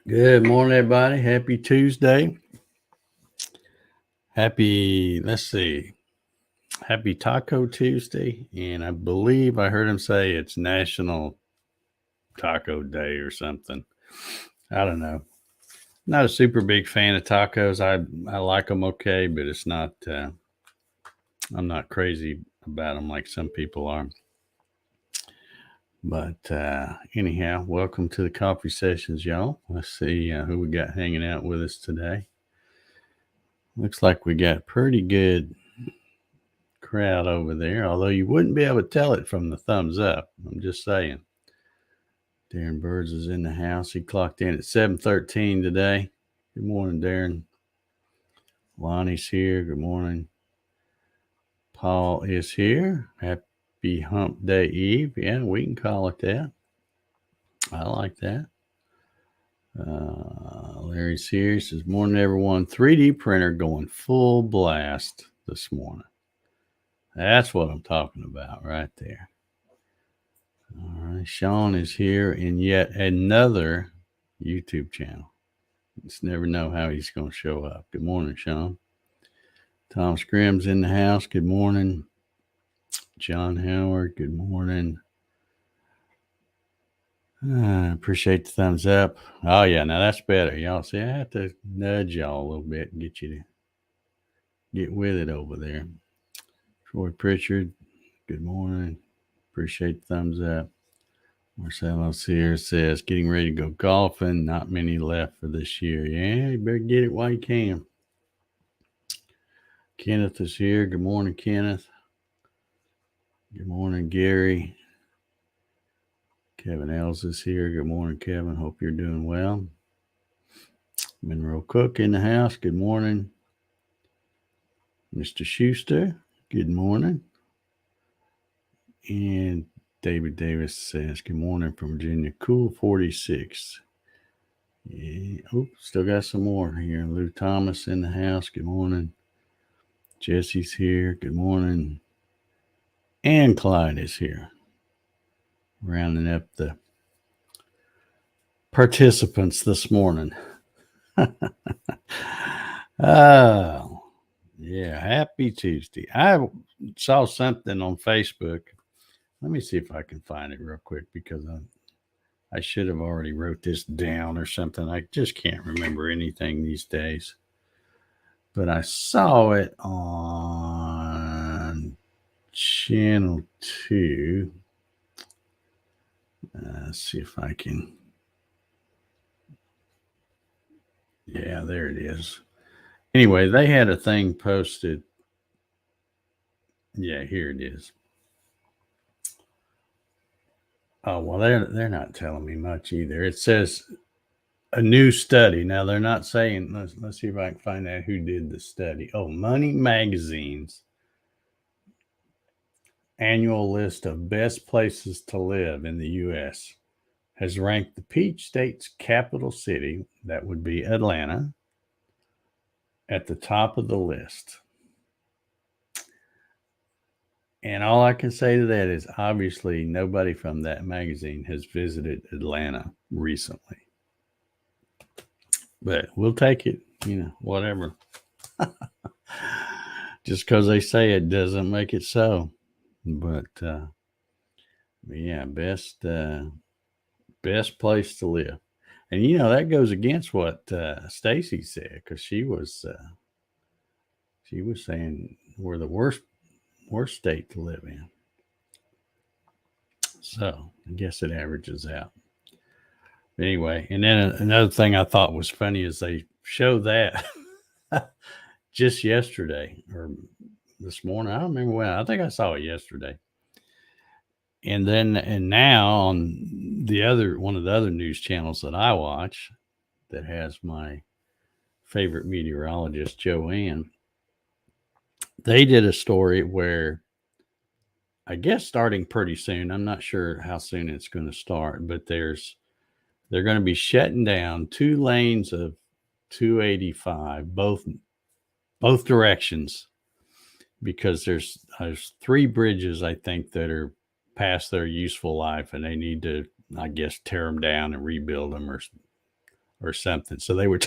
Good morning, everybody. Happy Tuesday. Happy Taco Tuesday. And I believe I heard him say it's National Taco Day or something. I don't know. Not a super big fan of tacos. I like them okay, but it's not, I'm not crazy about them like some people are. But anyhow, welcome to the coffee sessions, y'all. Let's see who we got hanging out with us today. Looks like we got pretty good crowd over there, although you wouldn't be able to tell it from the thumbs up. I'm just saying. Darren Birds is in the house. He clocked in at 7:13 today. Good morning, Darren. Lonnie's here. Good morning. Paul is here. Happy Hump Day Eve. Yeah, we can call it that. I like that. Larry's here. He says, morning, everyone. 3D printer going full blast this morning. That's what I'm talking about right there. All right, Sean is here in yet another YouTube channel. Just never know how he's going to show up. Good morning, Sean. Tom Scrim's in the house. Good morning. John Howard, good morning. Appreciate the thumbs up. Oh, yeah, now that's better. Y'all see, I have to nudge y'all a little bit and get you to get with it over there. Troy Pritchard, good morning. Appreciate the thumbs up. Marcelo Sears says, getting ready to go golfing. Not many left for this year. Yeah, you better get it while you can. Kenneth is here. Good morning, Kenneth. Good morning, Gary. Kevin Els is here. Good morning, Kevin. Hope you're doing well. Monroe Cook in the house. Good morning. Mr. Schuster. Good morning. And David Davis says, good morning from Virginia. Cool 46. Yeah. Oh, still got some more here. Lou Thomas in the house. Good morning. Jesse's here. Good morning. And Clyde is here. Rounding up the participants this morning. Oh, yeah. Happy Tuesday. I saw something on Facebook. Let me see if I can find it real quick because I should have already wrote this down or something. I just can't remember anything these days. But I saw it on channel 2. Let's see if I can. Yeah, there it is. Anyway, they had a thing posted. Yeah, here it is. Oh, well, they're not telling me much either. It says a new study. Now they're not saying. Let's see if I can find out who did the study. Oh, Money Magazine's annual list of best places to live in the U.S. has ranked the Peach State's capital city, that would be Atlanta, at the top of the list. And all I can say to that is obviously nobody from that magazine has visited Atlanta recently. But we'll take it, whatever. Just because they say it doesn't make it so. But yeah, best place to live. And that goes against what Stacy said, because she was saying we're the worst state to live in. So I guess it averages out. Anyway, and then another thing I thought was funny is they show that just yesterday or this morning. I don't remember when. I think I saw it yesterday. And now on one of the other news channels that I watch that has my favorite meteorologist, Joanne, they did a story where I guess starting pretty soon. I'm not sure how soon it's going to start, but they're going to be shutting down 2 lanes of 285, both directions, because there's 3 bridges, I think, that are past their useful life, and they need to, I guess, tear them down and rebuild them or or something. So they were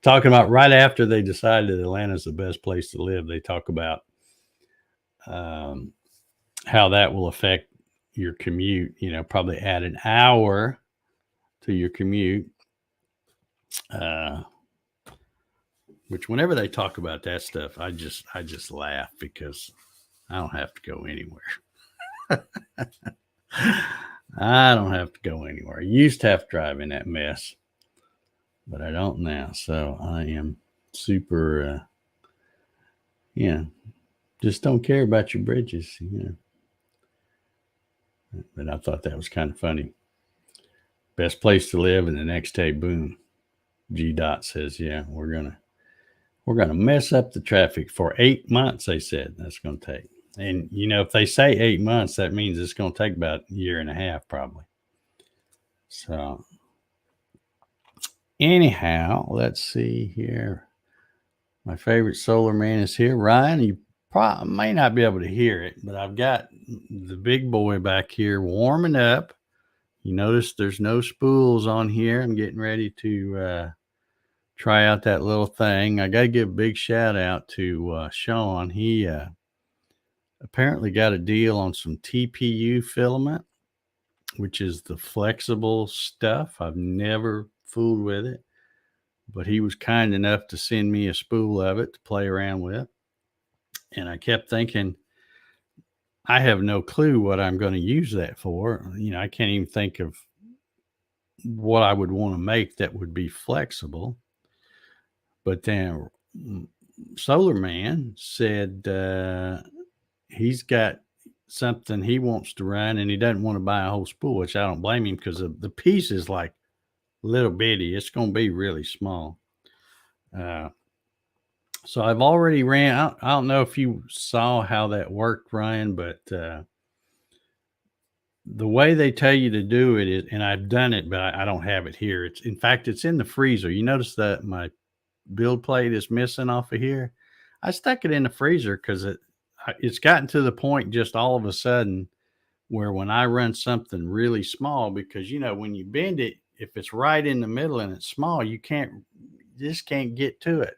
talking about right after they decided that Atlanta's the best place to live. They talk about um, how that will affect your commute. Probably add an hour to your commute. Which whenever they talk about that stuff, I just laugh because I don't have to go anywhere. I don't have to go anywhere. I used to have to drive in that mess, but I don't now. So I am super, just don't care about your bridges, But I thought that was kind of funny. Best place to live, and the next day, boom, GDOT says, yeah, we're gonna mess up the traffic for 8 months. They said that's going to take. And, if they say 8 months, that means it's going to take about a year and a half, probably. So, anyhow, let's see here. My favorite solar man is here. Ryan, you probably may not be able to hear it, but I've got the big boy back here warming up. You notice there's no spools on here. I'm getting ready to try out that little thing. I got to give a big shout out to Sean. He apparently got a deal on some TPU filament, which is the flexible stuff. I've never fooled with it, but he was kind enough to send me a spool of it to play around with. And I kept thinking, I have no clue what I'm going to use that for. I can't even think of what I would want to make that would be flexible. But then Solar Man said he's got something he wants to run, and he doesn't want to buy a whole spool, which I don't blame him, because the piece is like little bitty. It's going to be really small. So I've already ran. I don't know if you saw how that worked, Ryan, but the way they tell you to do it is, and I've done it, but I don't have it here. In fact, it's in the freezer. You notice that my build plate is missing off of here. I stuck it in the freezer because it's gotten to the point just all of a sudden where when I run something really small, because when you bend it, if it's right in the middle and it's small, you just can't get to it.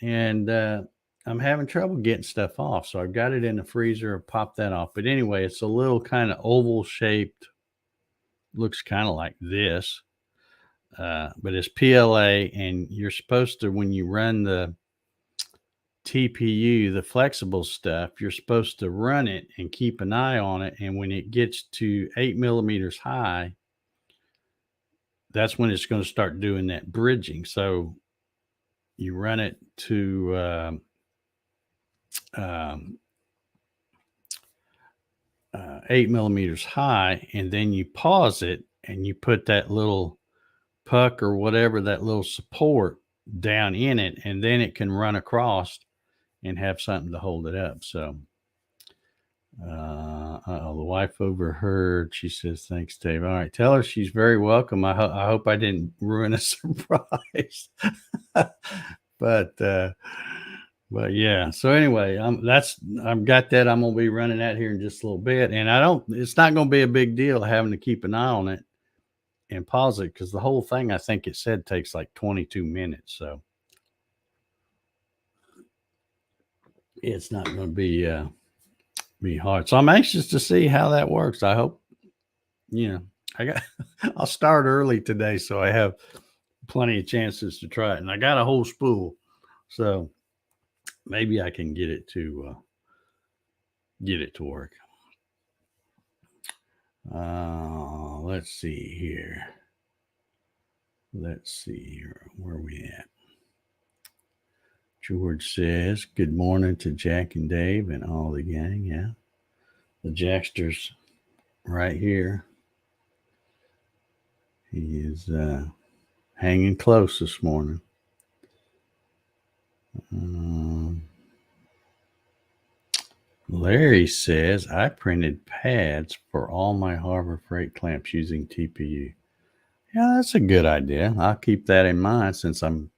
And I'm having trouble getting stuff off. So I've got it in the freezer, pop that off. But anyway, it's a little kind of oval shaped, looks kind of like this. But it's PLA, and you're supposed to, when you run the TPU, the flexible stuff, you're supposed to run it and keep an eye on it. And when it gets to 8 millimeters high, that's when it's going to start doing that bridging. So you run it to 8 millimeters high, and then you pause it and you put that little puck or whatever, that little support down in it, and then it can run across and have something to hold it up. So the wife overheard. She says, thanks, Dave. All right, tell her she's very welcome. I hope I didn't ruin a surprise. But yeah. So anyway, I've got that. I'm gonna be running that here in just a little bit, and it's not gonna be a big deal having to keep an eye on it and pause it, because the whole thing, I think it said, takes like 22 minutes. So it's not going to be hard. So I'm anxious to see how that works. I hope, I'll start early today, so I have plenty of chances to try it. And I got a whole spool, so maybe I can get it to work. Let's see here. Where are we at? George says, good morning to Jack and Dave and all the gang. Yeah. The Jackster's right here. He is hanging close this morning. Larry says, I printed pads for all my Harbor Freight clamps using TPU. Yeah, that's a good idea. I'll keep that in mind, since I'm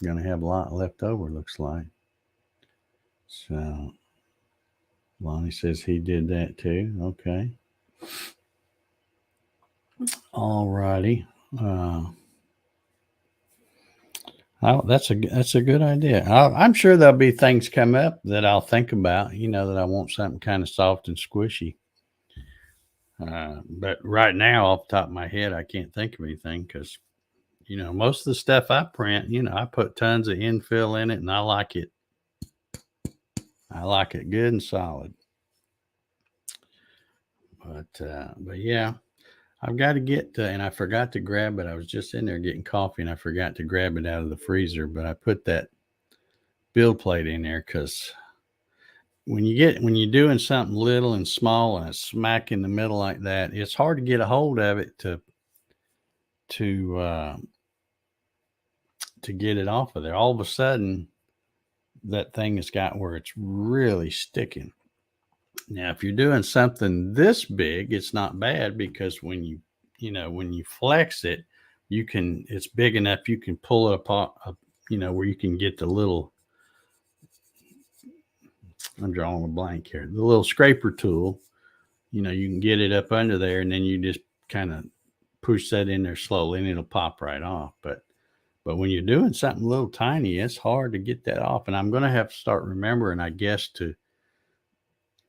going to have a lot left over, looks like. So Lonnie says he did that too. Okay. All righty. Oh, that's a good idea. I'm sure there'll be things come up that I'll think about. That I want something kind of soft and squishy. But right now, off the top of my head, I can't think of anything because most of the stuff I print, I put tons of infill in it, and I like it. I like it good and solid. But yeah, I've got to get and I forgot to grab it. I was just in there getting coffee, and I forgot to grab it out of the freezer. But I put that build plate in there because when you're doing something little and small and it's smack in the middle like that, it's hard to get a hold of it to to get it off of there. All of a sudden, that thing has got where it's really sticking. Now, if you're doing something this big, it's not bad because when you flex it, it's big enough you can pull it apart, where you can get the little. I'm drawing a blank here. The little scraper tool, you can get it up under there, and then you just kind of push that in there slowly, and it'll pop right off. But when you're doing something a little tiny, it's hard to get that off. And I'm going to have to start remembering, I guess, to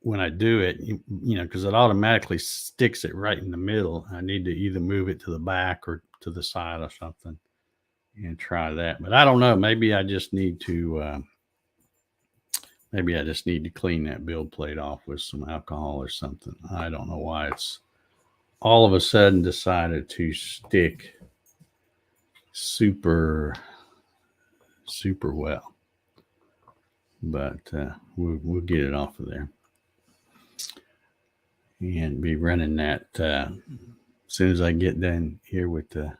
when I do it, because it automatically sticks it right in the middle. I need to either move it to the back or to the side or something and try that. But I don't know. Maybe I just need to clean that build plate off with some alcohol or something. I don't know why it's all of a sudden decided to stick super, super well. But we'll get it off of there and be running that as soon as I get done here with the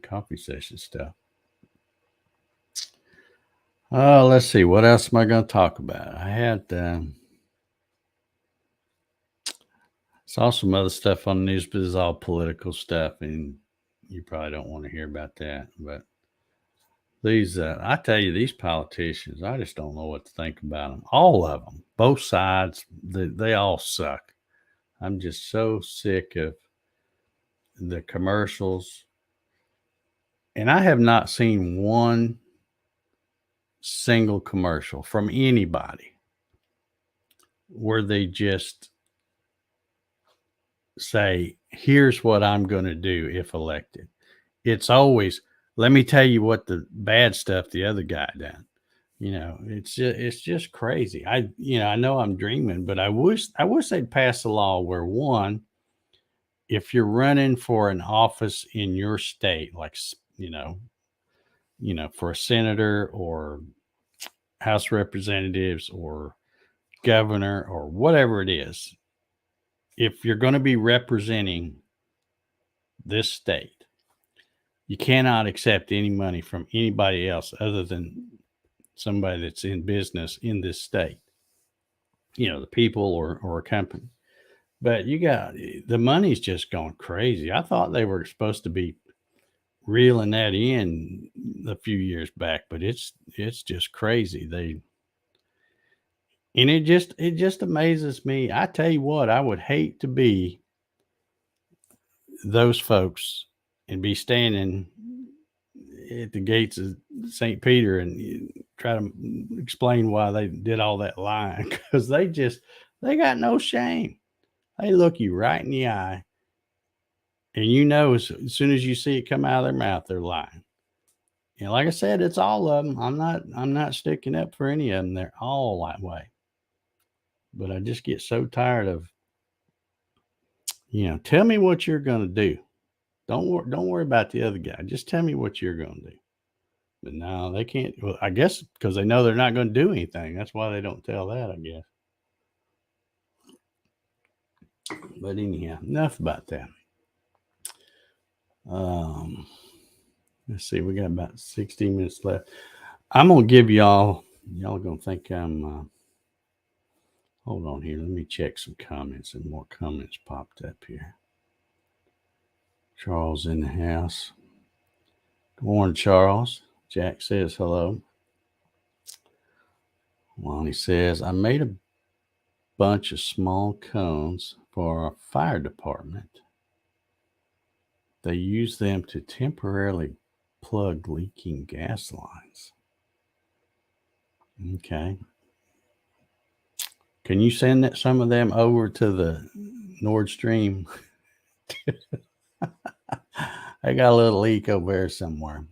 coffee session stuff. Let's see. What else am I going to talk about? I had saw some other stuff on the news, but it's all political stuff, and you probably don't want to hear about that. But I tell you, these politicians, I just don't know what to think about them. All of them, both sides, they all suck. I'm just so sick of the commercials, and I have not seen one single commercial from anybody where they just say, here's what I'm going to do if elected. It's always, let me tell you what the bad stuff the other guy done. It's just crazy. I know I'm dreaming, but I wish they'd pass a law where, one, if you're running for an office in your state, like, for a senator or House Representatives or governor or whatever it is, if you're going to be representing this state, you cannot accept any money from anybody else other than somebody that's in business in this state, the people or a company. But the money's just going crazy. I thought they were supposed to be reeling that in a few years back, but it's just crazy. It just amazes me. I tell you what, I would hate to be those folks and be standing at the gates of St. Peter and try to explain why they did all that lying, because they got no shame. They look you right in the eye, and as soon as you see it come out of their mouth, they're lying. And like I said, it's all of them. I'm not sticking up for any of them. They're all that way. But I just get so tired of, tell me what you're going to do. Don't worry about the other guy. Just tell me what you're going to do. But no, they can't. Well, I guess because they know they're not going to do anything. That's why they don't tell that, I guess. But anyhow, enough about that. Let's see. We got about 16 minutes left. I'm going to give y'all are going to think I'm, hold on here. Let me check some comments, and more comments popped up here. Charles in the house. Good morning, Charles. Jack says hello. Lonnie says, I made a bunch of small cones for our fire department. They use them to temporarily plug leaking gas lines. Okay. Can you send some of them over to the Nord Stream? I got a little leak over there somewhere.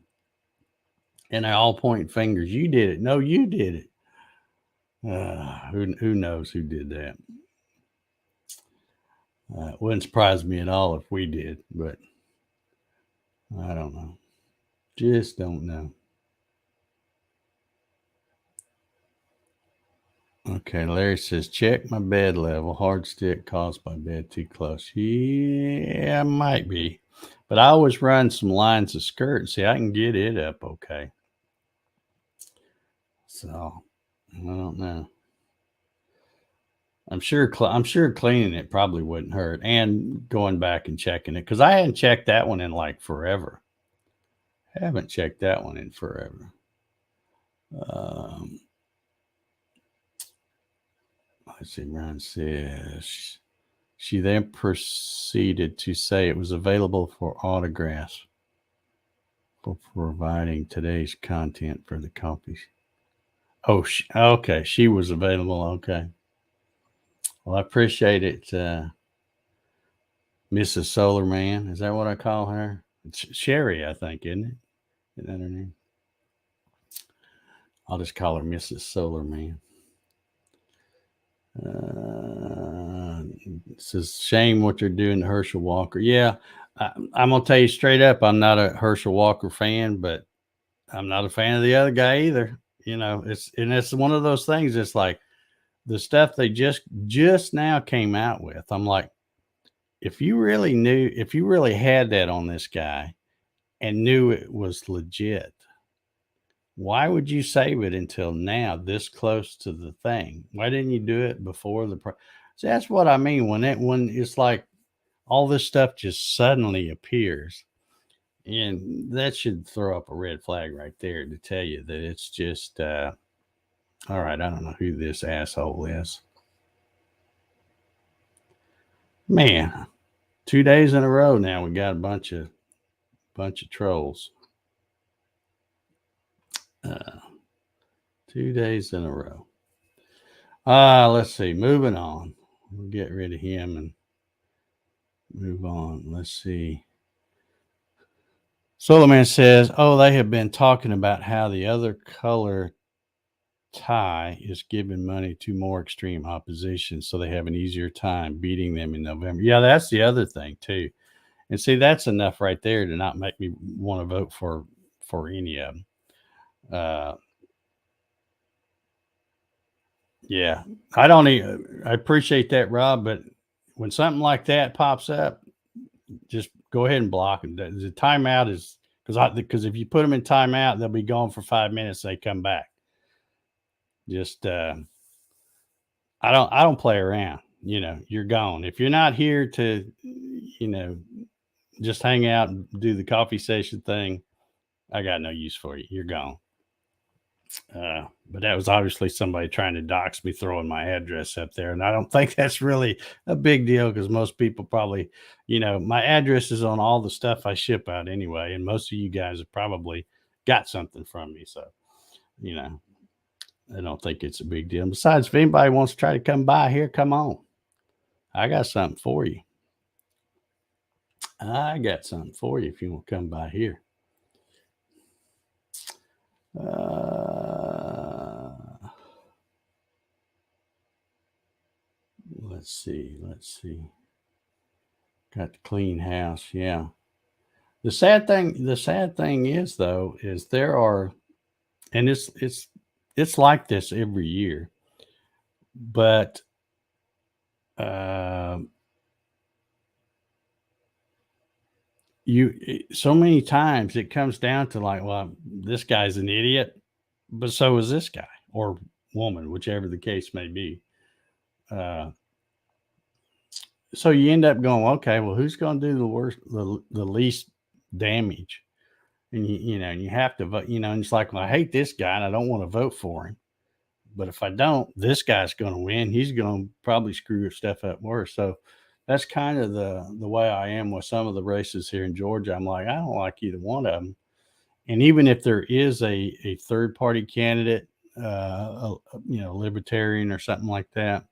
And they all point fingers. You did it. No, you did it. Who knows who did that? It wouldn't surprise me at all if we did, but I don't know. Just don't know. Okay, Larry says, check my bed level. Hard stick caused by bed too close. Yeah, might be. But I always run some lines of skirt. See, I can get it up okay. So, I don't know. I'm sure cleaning it probably wouldn't hurt, and going back and checking it, because I hadn't checked that one in like forever. I haven't checked that one in forever. Let's see. Ron says she then proceeded to say it was available for autographs for providing today's content for the copies. Oh, okay. She was available. Okay. Well, I appreciate it, Mrs. Solar Man. Is that what I call her? It's Sherry, I think, isn't it? Isn't that her name? I'll just call her Mrs. Solar Man. It's a shame what they're doing to Herschel Walker. Yeah, I'm gonna tell you straight up, I'm not a Herschel Walker fan, but I'm not a fan of the other guy either. You know, it's one of those things. It's like the stuff they just now came out with. I'm like, if you really had that on this guy and knew it was legit, why would you save it until now, this close to the thing? Why didn't you do it before the See, that's what I mean when it's like all this stuff just suddenly appears. And that should throw up a red flag right there to tell you that it's just all right. I don't know who this asshole is. Man, 2 days in a row now we got a bunch of trolls. 2 days in a row. Let's see. Moving on. We'll get rid of him and move on. Let's see. Solarman says, oh, they have been talking about how the other color tie is giving money to more extreme opposition, so they have an easier time beating them in November. Yeah, that's the other thing too. And see, that's enough right there to not make me want to vote for any of them. Yeah, I appreciate that, Rob, but when something like that pops up, just go ahead and block them. The timeout is because if you put them in timeout, they'll be gone for 5 minutes. They come back. Just I don't play around. You know, you're gone. If you're not here to, just hang out and do the coffee session thing, I got no use for you. You're gone. But that was obviously somebody trying to dox me, throwing my address up there. And I don't think that's really a big deal because most people probably, my address is on all the stuff I ship out anyway. And most of you guys have probably got something from me. So, I don't think it's a big deal. Besides, if anybody wants to try to come by here, come on. I got something for you. I got something for you if you want to come by here. Let's see. Got to clean house. Yeah. The sad thing is though, is there are, and it's like this every year, but, so many times it comes down to like, well, this guy's an idiot, but so is this guy or woman, whichever the case may be. So you end up going, okay, well, who's going to do the worst, the least damage? And you have to vote, and it's like, well, I hate this guy and I don't want to vote for him. But if I don't, this guy's going to win. He's going to probably screw stuff up worse. So that's kind of the way I am with some of the races here in Georgia. I'm like, I don't like either one of them. And even if there is a third party candidate, libertarian or something like that,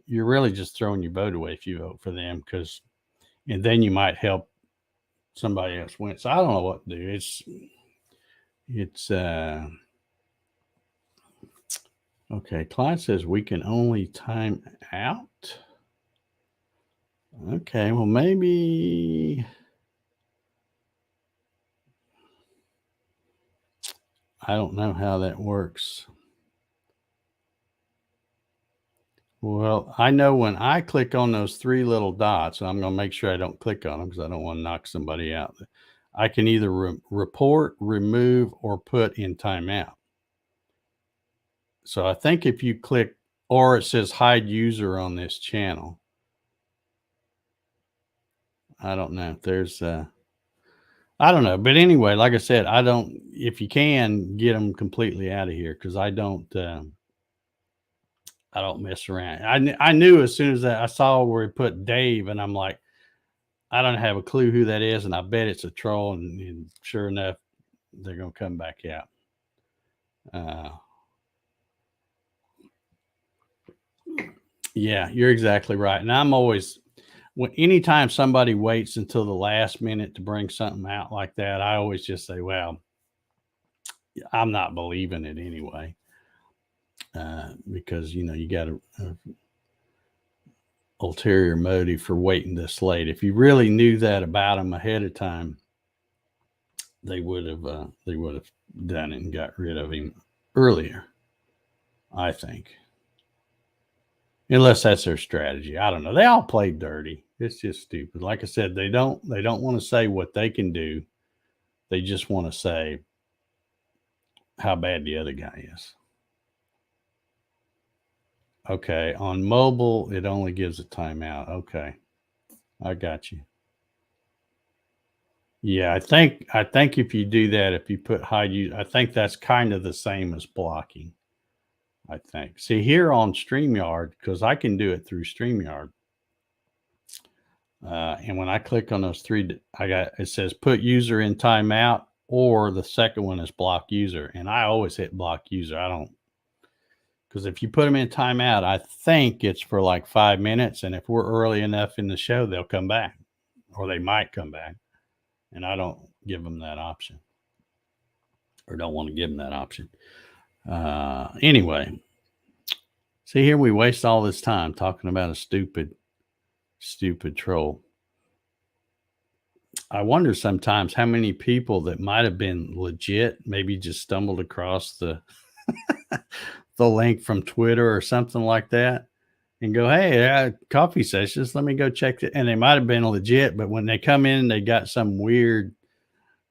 you're really just throwing your vote away if you vote for them, and then you might help somebody else win. So I don't know what to do. It's okay. Client says we can only time out. Okay, well maybe I don't know how that works. Well, I know when I click on those three little dots, and I'm going to make sure I don't click on them because I don't want to knock somebody out. I can either report, remove, or put in timeout. So I think if you click, or it says hide user on this channel. I don't know if there's, I don't know. But anyway, like I said, if you can, get them completely out of here because I don't mess around. I knew as soon as I saw where he put Dave, and I'm like, I don't have a clue who that is, and I bet it's a troll. And sure enough, they're going to come back out. Yeah, you're exactly right. And I'm always, anytime somebody waits until the last minute to bring something out like that, I always just say, well, I'm not believing it anyway. Because, you got a ulterior motive for waiting this late. If you really knew that about them ahead of time, they would have done it and got rid of him earlier, I think. Unless that's their strategy. I don't know. They all play dirty. It's just stupid. Like I said, they don't want to say what they can do. They just want to say how bad the other guy is. Okay, on mobile, it only gives a timeout. Okay, I got you. Yeah, I think if you do that, if you put hide use, I think that's kind of the same as blocking. I think. See here on StreamYard, because I can do it through StreamYard. And when I click on those three, it says put user in timeout, or the second one is block user. And I always hit block user. I don't, because if you put them in timeout, I think it's for like 5 minutes. And if we're early enough in the show, they'll come back, or they might come back. And I don't give them that option, or don't want to give them that option. Anyway, see here, we waste all this time talking about a stupid troll. I wonder sometimes how many people that might have been legit maybe just stumbled across the the link from Twitter or something like that and go, hey, coffee sessions, let me go check it. And they might have been legit, but when they come in, they got some weird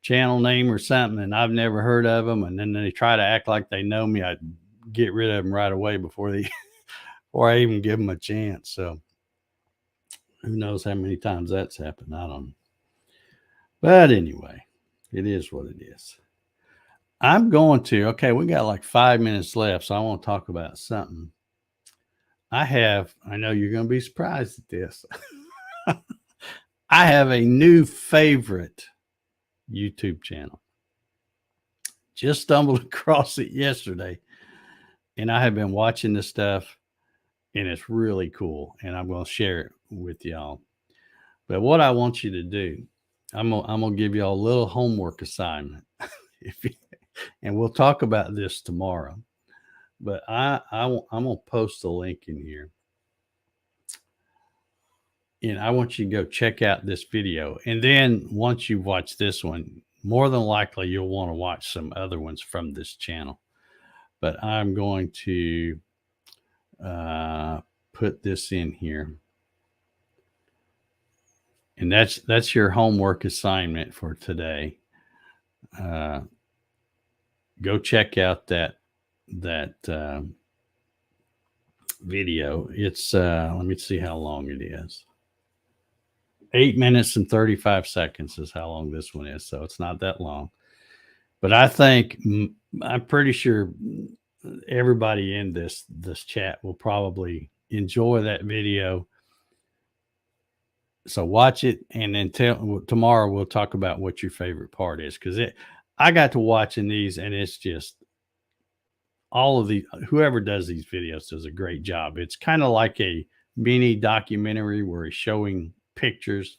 channel name or something, and I've never heard of them. And then they try to act like they know me. I get rid of them right away before I even give them a chance. So who knows how many times that's happened? I don't know. But anyway, it is what it is. Okay, we got like 5 minutes left, so I want to talk about something. I know you're going to be surprised at this. I have a new favorite YouTube channel. Just stumbled across it yesterday, and I have been watching this stuff, and it's really cool, and I'm going to share it with y'all. But what I want you to do, I'm going to give y'all a little homework assignment. And we'll talk about this tomorrow. But I'm going to post a link in here. And I want you to go check out this video. And then once you watch this one, more than likely you'll want to watch some other ones from this channel. But I'm going to put this in here. And that's your homework assignment for today. Go check out that video. It's let me see how long it is. 8 minutes and 35 seconds is how long this one is. So it's not that long. But I'm pretty sure everybody in this chat will probably enjoy that video. So watch it, and then tomorrow we'll talk about what your favorite part is, because I got to watching these, and it's just all of the whoever does these videos does a great job. It's kind of like a mini documentary where he's showing pictures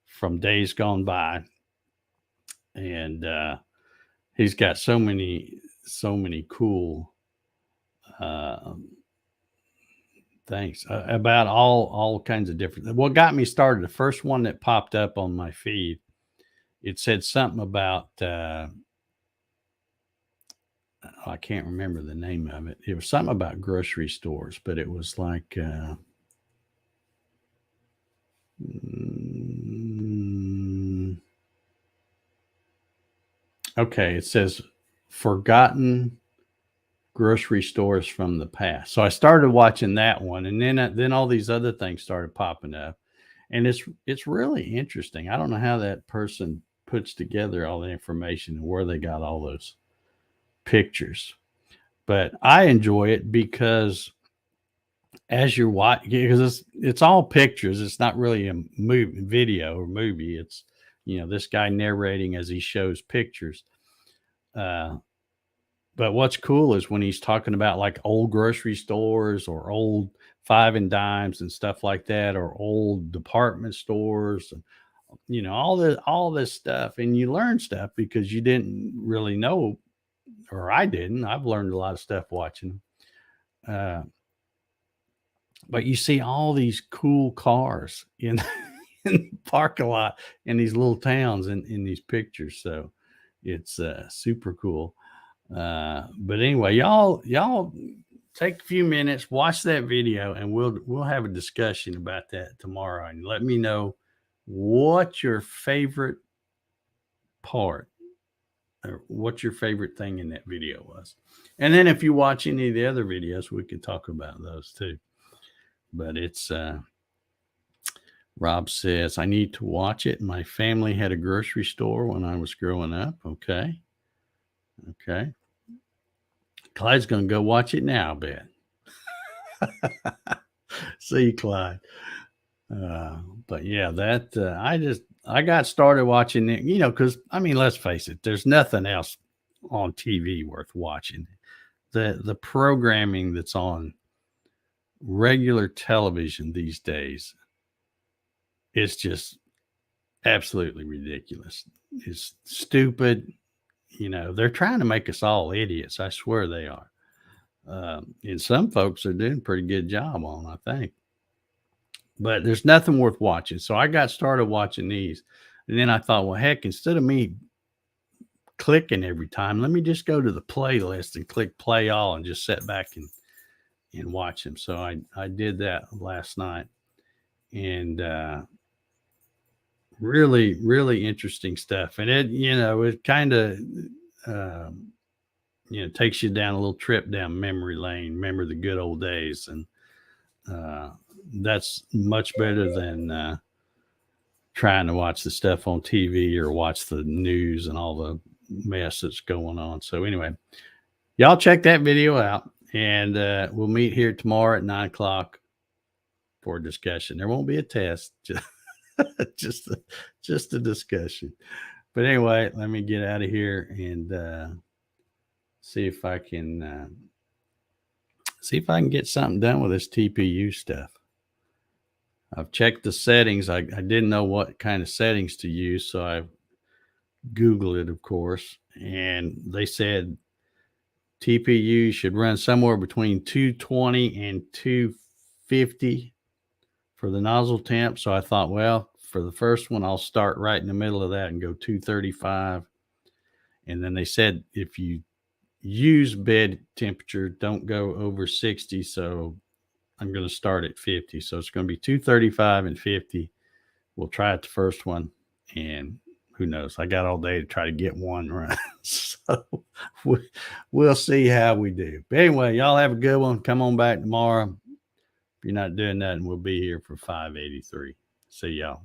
from days gone by, and he's got so many cool uh, things about all kinds of different. What got me started, the first one that popped up on my feed, it said something about I can't remember the name of it. It was something about grocery stores, but it was like okay, it says forgotten grocery stores from the past. So I started watching that one, and then all these other things started popping up, and it's really interesting. I don't know how that person puts together all the information and where they got all those pictures, but I enjoy it because as you're watching, because it's all pictures. It's not really a video or movie. It's this guy narrating as he shows pictures. Uh, but what's cool is when he's talking about like old grocery stores or old five and dimes and stuff like that, or old department stores, and all this stuff, and you learn stuff because you didn't really know, or I didn't. I've learned a lot of stuff watching them. But you see all these cool cars in, in the parking lot in these little towns in these pictures. So it's super cool. But anyway, y'all take a few minutes, watch that video, and we'll have a discussion about that tomorrow. And let me know what your favorite part, or what your favorite thing in that video was. And then if you watch any of the other videos, we could talk about those too. But it's Rob says, I need to watch it. My family had a grocery store when I was growing up. Okay. Clyde's going to go watch it now, I bet. See you, Clyde. But yeah, that I got started watching it, because let's face it, there's nothing else on TV worth watching. The programming that's on regular television these days, it's just absolutely ridiculous. It's stupid. They're trying to make us all idiots. I swear they are. And some folks are doing a pretty good job on, I think. But there's nothing worth watching. So I got started watching these. And then I thought, well, heck, instead of me clicking every time, let me just go to the playlist and click play all and just sit back and watch them. So I did that last night. And really, really interesting stuff. And it kind of takes you down a little trip down memory lane. Remember the good old days. And that's much better than trying to watch the stuff on TV or watch the news and all the mess that's going on. So anyway, y'all check that video out, and we'll meet here tomorrow at 9:00 for a discussion. There won't be a test, just a discussion. But anyway, let me get out of here and see if I can get something done with this TPU stuff. I've checked the settings. I didn't know what kind of settings to use, so I Googled it, of course, and they said TPU should run somewhere between 220 and 250 for the nozzle temp. So I thought, well, for the first one, I'll start right in the middle of that and go 235. And then they said if you use bed temperature, don't go over 60. So I'm going to start at 50. So it's going to be 235 and 50. We'll try it the first one, and who knows? I got all day to try to get one right. So we'll see how we do. But anyway, y'all have a good one. Come on back tomorrow. If you're not doing nothing, we'll be here for 583. See y'all.